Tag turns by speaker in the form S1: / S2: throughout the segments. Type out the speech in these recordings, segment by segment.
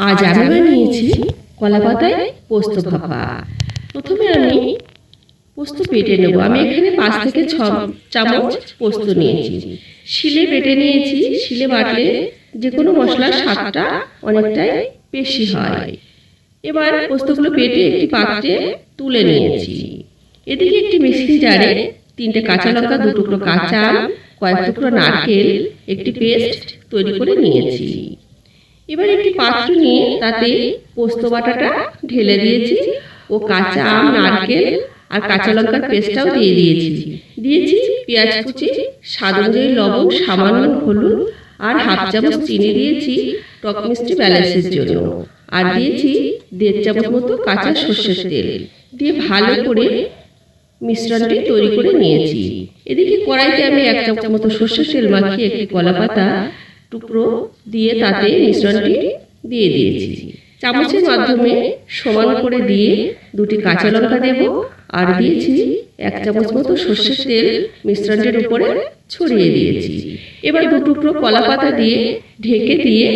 S1: আজ আমি বানিয়েছি কলা পাতায় পোস্ত ভাপা। প্রথমে আমি পোস্ত বেটে নেব। আমি এখানে 5 থেকে 6 চামচ পোস্ত নিয়েছি। শিলে বেটে নিয়েছি। শিলে বাটলে যে কোনো মশলার স্বাদটা অনেকটাই বেশি হয়। এবার পোস্তগুলো বেটে একটি পাত্রে তুলে নিয়েছি। এদিকে একটি মিক্সিং জারে 3টে কাঁচা লঙ্কা, 2 টুকরো কাঁচা আম, কয়েক টুকরো নারকেল, একটি পেস্ট তৈরি করে নিয়েছি। এবার একটি পাত্র নিয়ে তাতে পোস্ত বাটাটা ঢেলে দিয়েছি ও কাঁচা আম, নারকেল আর কাঁচা লঙ্কার পেস্টটাও দিয়ে দিয়েছি পেঁয়াজ কুচি, স্বাদ অনুযায়ী লবণ, সামান্য হলুদ আর হাফ চামচ চিনি দিয়েছি টক মিষ্টি ব্যালেন্সের জন্য। আর দিয়েছি 1.5 চামচ মতো কাঁচা সর্ষের তেল দিয়ে ভালো করে মিশ্রণটি তৈরি করে নিয়েছি। এদিকে কড়াইতে আমি 1 চামচ মতো সর্ষের তেল মাখিয়ে একটি কলা পাতা টুকরো দিয়ে তাতে মিশ্রণটি দিয়ে দিয়েছি। চামচের মাধ্যমে সমান করে দিয়ে 2টি কাঁচা লঙ্কা দেব আর দিয়েছি 1 চামচ মতো সর্ষের তেল মিশ্রণটির উপরে ছড়িয়ে দিয়েছি। এবার 2 টুকরো কলা পাতা দিয়ে ঢেকে দিয়ে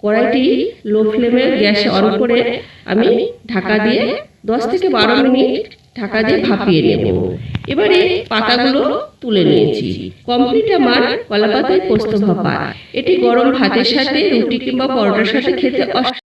S1: কড়াইটি লো ফ্লেমে গ্যাসে অন করে আমি ঢাকা দিয়ে 10 থেকে 12 মিনিট ঢাকা দিয়ে ভাপিয়ে নেব। এবারে পাতাগুলো তুলে নিয়েছি। কমপ্লিট আমার কলা পাতায় পোস্ত ভাপা। এটি গরম ভাতের সাথে, রুটি কিংবা পরোটার সাথে খেতে